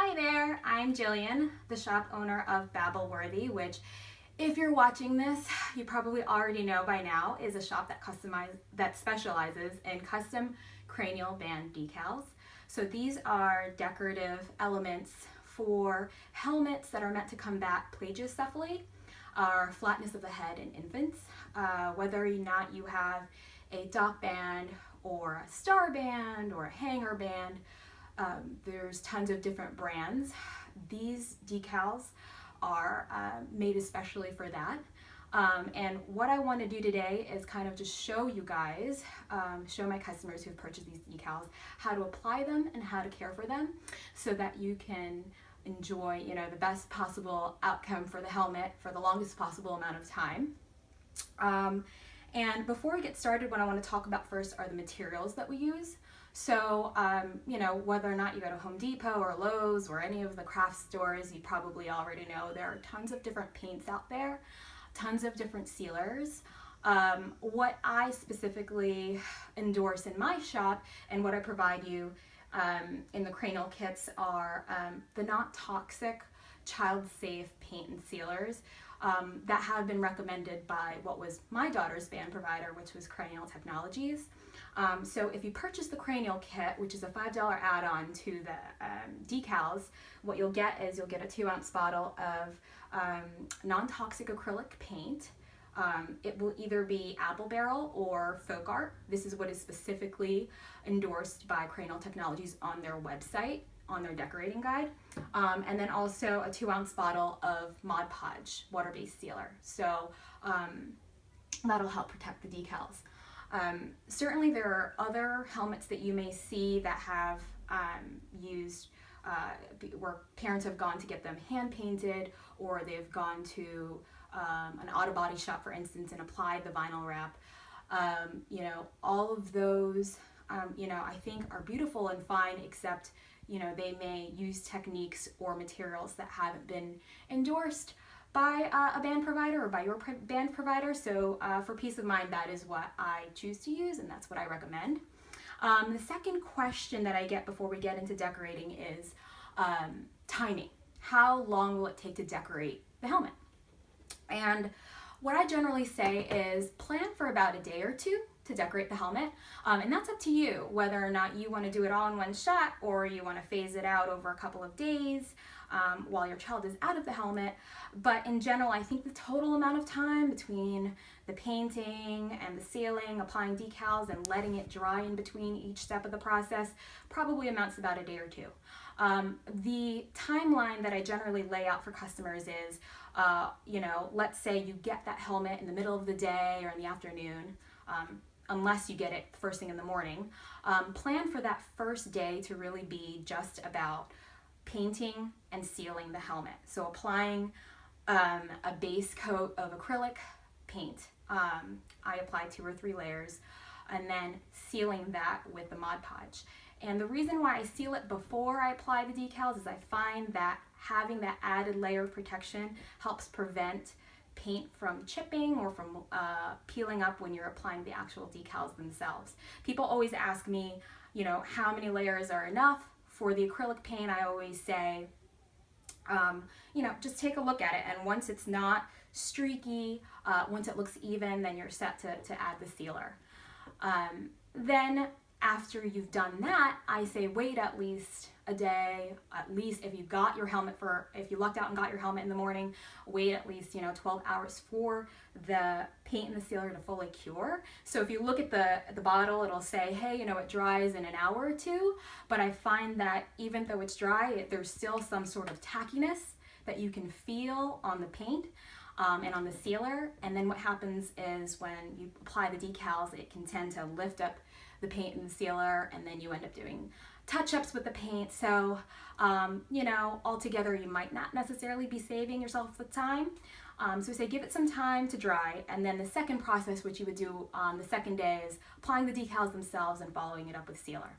Hi there, I'm Jillian, the shop owner of Babelworthy, which if you're watching this, you probably already know by now is a shop that specializes in custom cranial band decals. So these are decorative elements for helmets that are meant to combat plagiocephaly, or flatness of the head in infants. Whether or not you have a dock band or a star band or a hanger band, there's tons of different brands. These decals are made especially for that. And what I want to do today is kind of just show you guys, show my customers who've purchased these decals, how to apply them and how to care for them so that you can enjoy, the best possible outcome for the helmet for the longest possible amount of time. And before we get started, what I want to talk about first are the materials that we use. So, whether or not you go to Home Depot or Lowe's or any of the craft stores, you probably already know there are tons of different paints out there, tons of different sealers. What I specifically endorse in my shop and what I provide you in the cranial kits are the not toxic, child-safe paint and sealers that have been recommended by what was my daughter's band provider, which was Cranial Technologies. So if you purchase the cranial kit, which is a $5 add-on to the decals, what you'll get is you'll get a 2-ounce bottle of non-toxic acrylic paint. It will either be Apple Barrel or Folk Art. This is what is specifically endorsed by Cranial Technologies on their website, on their decorating guide. And then also a 2-ounce bottle of Mod Podge water-based sealer. So that'll help protect the decals. Certainly there are other helmets that you may see that have used where parents have gone to get them hand painted, or they've gone to an auto body shop, for instance, and applied the vinyl wrap. All of those, I think are beautiful and fine, except, they may use techniques or materials that haven't been endorsed by a band provider or by your band provider. So for peace of mind, that is what I choose to use, and that's what I recommend. The second question that I get before we get into decorating is timing. How long will it take to decorate the helmet? And what I generally say is plan for about a day or two to decorate the helmet, and that's up to you whether or not you want to do it all in one shot or you want to phase it out over a couple of days while your child is out of the helmet. But in general, I think the total amount of time between the painting and the sealing, applying decals, and letting it dry in between each step of the process probably amounts to about a day or two. The timeline that I generally lay out for customers is, let's say you get that helmet in the middle of the day or in the afternoon, unless you get it first thing in the morning. Plan for that first day to really be just about painting and sealing the helmet. So applying a base coat of acrylic paint. I apply 2 or 3 layers, and then sealing that with the Mod Podge. And the reason why I seal it before I apply the decals is I find that having that added layer of protection helps prevent paint from chipping or from peeling up when you're applying the actual decals themselves. People always ask me, how many layers are enough? For the acrylic paint, I always say, just take a look at it, and once it's not streaky, once it looks even, then you're set to add the sealer. Then after you've done that, I say wait at least a day, at least if you lucked out and got your helmet in the morning, wait at least 12 hours for the paint and the sealer to fully cure. So if you look at the bottle, it'll say, hey, it dries in an hour or two, but I find that even though it's dry, there's still some sort of tackiness that you can feel on the paint and on the sealer. And then what happens is when you apply the decals, it can tend to lift up the paint and the sealer, and then you end up doing touch-ups with the paint. So, altogether you might not necessarily be saving yourself the time. So we say give it some time to dry, and then the second process, which you would do on the second day, is applying the decals themselves and following it up with sealer.